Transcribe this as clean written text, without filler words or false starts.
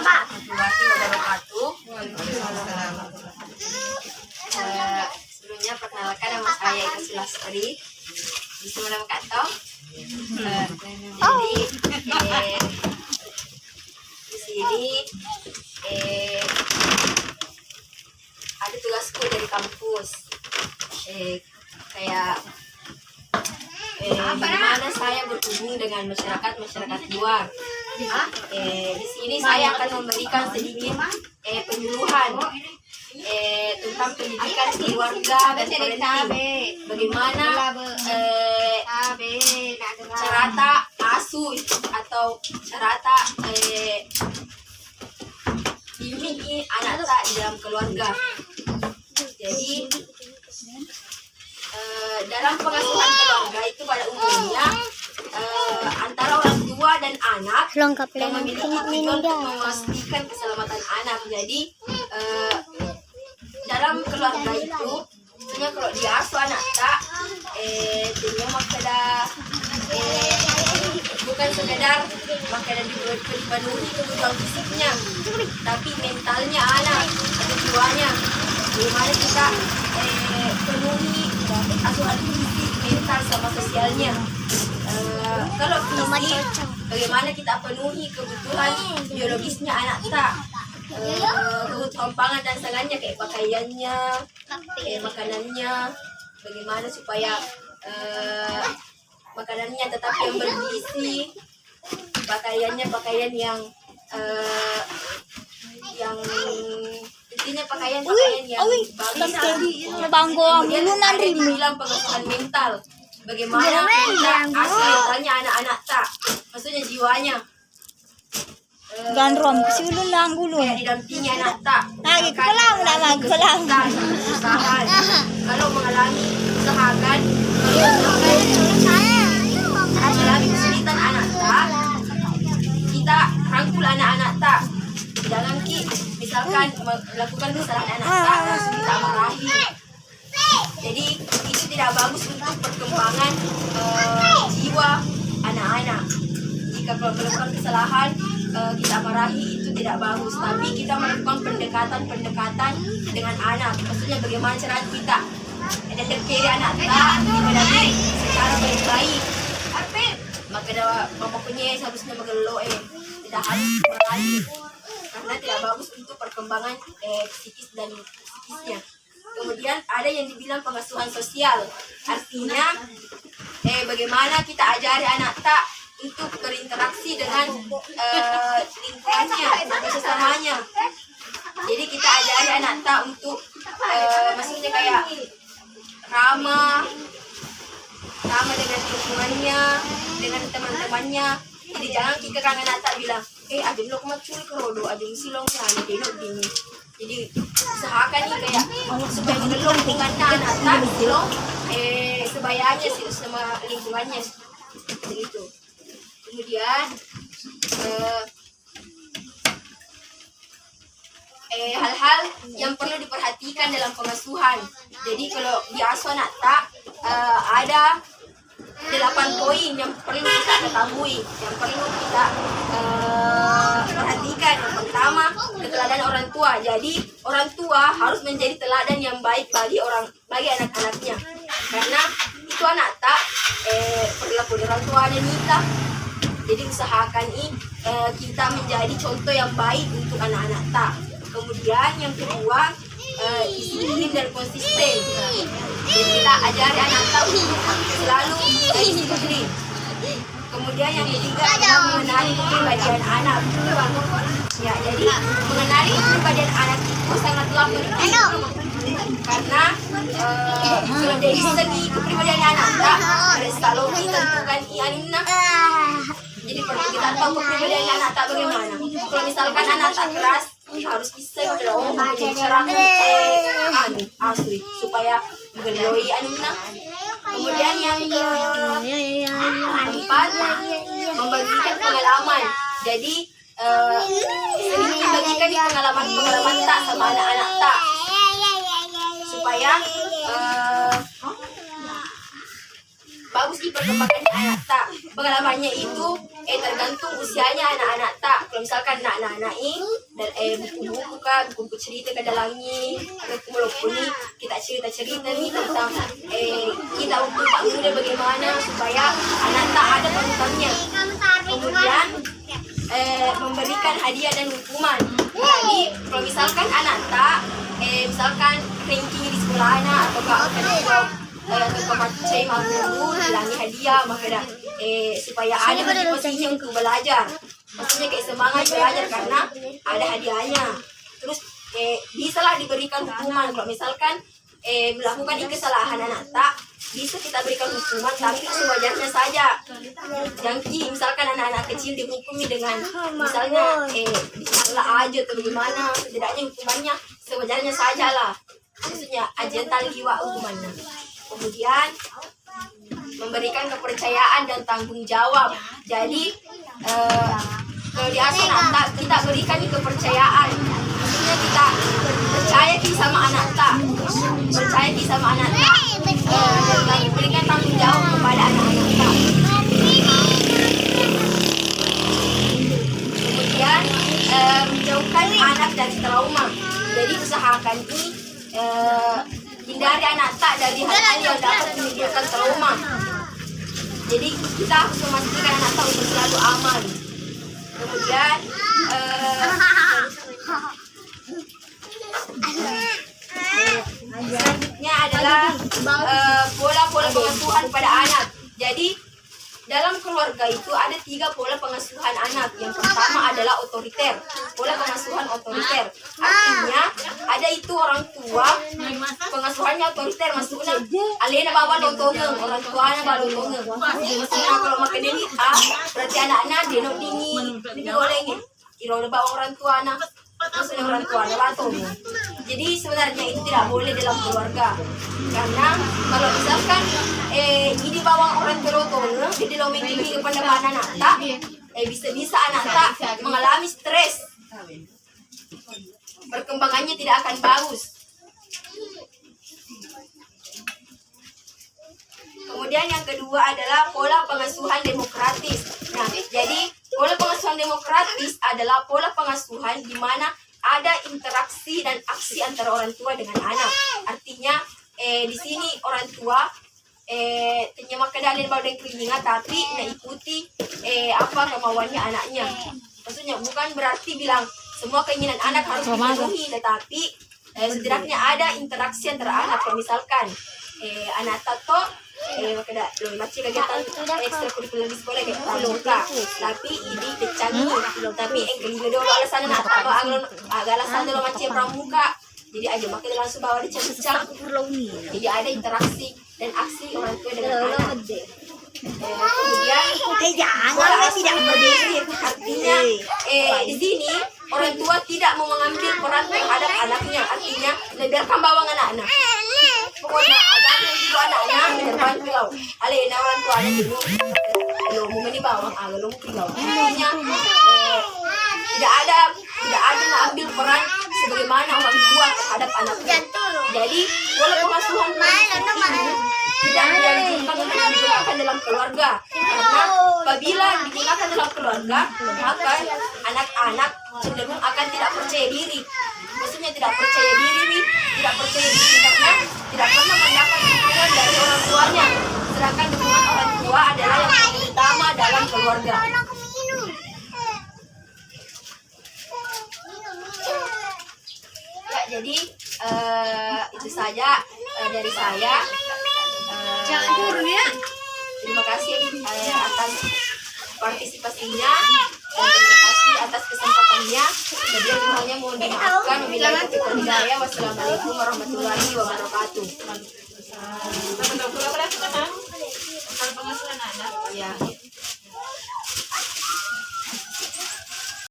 warahmatullahi wabarakatuh. Sebelumnya perkenalkan nama saya Ika Sulastri. Bisa nama Kak Tom. Jadi di sini ada tugasku dari kampus. Kayak bagaimana saya berhubung dengan masyarakat luar. Di sini saya akan memberikan sedikit penyuluhan tentang pendidikan keluarga dan parenting. Bagaimana carata asuh atau carata bimbing anak tak di dalam keluarga. Jadi dalam pengasuhan keluarga itu pada umumnya antara orang tua dan anak yang memiliki tujuan untuk memastikan keselamatan anak. Jadi dalam keluarga itu sebenarnya kalau diasuh anak tak dia bukan sekedar makanya dipenuhi kebutuhan fisiknya, tapi mentalnya anak atau jiwanya. Bagaimana kita penuhi asuhan fisik, mental sama sosialnya. Kalau fisik, bagaimana kita penuhi kebutuhan biologisnya anak tak, kebutuhan pangan dan sangannya kayak pakaiannya, makanannya. Bagaimana supaya makanannya tetap yang bergizi, pakaiannya pakaian yang intinya pakaian yang bagus. Kemudian ada yang bilang pengasuhan mental. Bagaimana kita asuh mentalnya anak-anak tak, maksudnya jiwanya. Gandrom kesulun lang gulun. Kayak didampingi anak tak. Lagi kolam nama kolam. Usahakan. Kalau mengalami usahakan mengalami kesulitan anak tak, kita rangkul anak-anak tak. Jangan misalkan melakukan kesalahan anak tak langsung kita marahi. Jadi itu tidak bagus untuk perkembangan jiwa anak-anak. Jika melakukan kesalahan kita marahi itu tidak bagus, tapi kita melakukan pendekatan dengan anak. Maksudnya bagaimana cara kita mendekati anak tak dipendampingi secara baik-baik. Maka bapaknya seharusnya mengelola tidak harus marahi, karena tidak bagus untuk perkembangan psikis dan psikisnya. Kemudian ada yang dibilang pengasuhan sosial, artinya bagaimana kita ajari anak tak untuk berinteraksi dengan lingkungannya, sesamanya. Jadi kita ajari anak tak untuk maksudnya kayak ramah dengan lingkungannya, dengan teman-temannya. Jadi jangan kita kangen anak tak bilang, ajeng lo kemacul kerodo, ajeng silongnya, ada denok gini. Jadi usahakan nih kayak supaya mengelong lingkungannya anak tak silong sebayanya sih sama lingkungannya begitu. Kemudian hal-hal yang perlu diperhatikan dalam pengasuhan. Jadi kalau diasuh anak tak ada 8 poin yang perlu kita ketahui, yang perlu kita perhatikan. Yang pertama, keteladanan orang tua. Jadi orang tua harus menjadi teladan yang baik bagi anak-anaknya, karena itu anak tak perilaku orang tua dan nikah. Jadi usahakan kita menjadi contoh yang baik untuk anak-anak tak. Kemudian yang kedua, disiplin dan konsisten. Jadi kita ajari anak tak untuk selalu disiplin. Kemudian yang ketiga adalah mengenali kepribadian anak. Ya, jadi mengenali kepribadian anak itu sangatlah penting, karena kalau dari segi kepribadian anak tak kalau kita tentukan ianina. Jadi perlu kita tahu kepribadian anak tak bagaimana. Kalau misalkan anak tak keras, harus bisa berbicara asli supaya mengeloi anuna. Kemudian yang keempat, membagikan pengalaman. Jadi sedikit bagikan pengalaman tak sama anak-anak tak, supaya bagus di perkembangan anak tak. Pengalamannya itu tergantung usianya anak-anak tak. kalau misalkan anak-anak ini buku-buku kah, buku cerita ke dalamnya, atau walaupun nih kita cerita nih tentang kita untuk tak muda bagaimana supaya anak tak ada panutannya. Kemudian memberikan hadiah dan hukuman. Jadi kalau misalkan anak tak misalkan ranking di sekolah anak atau macam guru bilangi hadiah, maka dah supaya ada motivasinya untuk belajar. Maksudnya kayak semangat belajar karena ada hadiahnya. Terus bisalah diberikan hukuman kalau misalkan melakukan kesalahan anak tak, bisa kita berikan hukuman tapi sewajarnya saja. Jangan misalkan anak-anak kecil dihukumi dengan misalnya disalah aja atau bagaimana, setidaknya hukumannya sewajarnya saja lah. Maksudnya aja taliwa hukumannya. Kemudian memberikan kepercayaan dan tanggung jawab. Jadi kalau di asuh anak kita berikan kepercayaan. Maksudnya kita percaya sama anak tak, percaya sama anak tak, dan berikan tanggung jawab kepada anak-anak tak. Kemudian menjauhkan anak dari trauma. Jadi usahakan ini hindari anak tak dari hal-hal yang dapat menimbulkan trauma. Jadi kita harus memastikan anak tak untuk selalu aman. Kemudian selanjutnya adalah pola-pola pengasuhan pada anak. Jadi dalam keluarga itu ada 3 pola pengasuhan anak. Yang pertama adalah otoriter, pola pengasuhan otoriter. Artinya ada itu orang tua pengasuhannya otoriter, maksudnya alena bawa lontongeng, orang tuanya bawa lontongeng. Maksudnya kalau makan ini berarti anak-anak denok dingin, ini olehnya kira bawa orang tua anak. Maksudnya orang tua adalah tongeng. Jadi sebenarnya itu tidak boleh dalam keluarga. Karena kalau misalkan ini bawa orang tua tongeng, jadi lo mengikuti kepada anak tak, bisa-bisa anak tak mengalami stres. Perkembangannya tidak akan bagus. Kemudian yang kedua adalah pola pengasuhan demokratis. Nah, jadi pola pengasuhan demokratis adalah pola pengasuhan di mana ada interaksi dan aksi antara orang tua dengan anak. Artinya di sini orang tua ternyata kedalin bawa dan keringat tapi ikuti apa kemauannya anaknya. Maksudnya bukan berarti bilang semua keinginan anak harus dipenuhi, tetapi setidaknya ada interaksi antara anak. Kalau misalkan anak tato makanya lo macam kegiatan ekstrakurikuler di sekolah kayak pramuka, tapi ini kecanggih, tapi engkau dulu alasan nak apa alasan dulu macam pramuka, jadi aja makanya langsung bawa di cang-cang. Jadi ada interaksi dan aksi orang tua dengan anak. Kemudian pola tidak berdiri, artinya di sini orang tua tidak mau mengambil peran terhadap anaknya, artinya biarkan bawang anak-anak. Pokoknya ada yang juga anak-anak depan pilau. Alena orang tua anak dulu, lo mau meni bawang, lo mau pilau. Artinya tidak ada ambil peran sebagaimana orang tua terhadap anaknya. Jadi pola pengasuhan ini tidak dianjurkan untuk digunakan dalam keluarga, karena apabila digunakan dalam keluarga maka anak-anak cenderung akan tidak percaya diri. Maksudnya tidak percaya diri karena tidak pernah mendapat dukungan dari orang tuanya, sedangkan dukungan orang tua adalah yang utama dalam keluarga. Ya, jadi itu saja dari saya. Terima kasih atas partisipasinya dan terima kasih atas kesempatannya. Jadi semuanya mohon dimaafkan. Wabillahi taufiq wal hidayah. Wassalamualaikum warahmatullahi wabarakatuh. Kalau pengasuhan anak, Ya.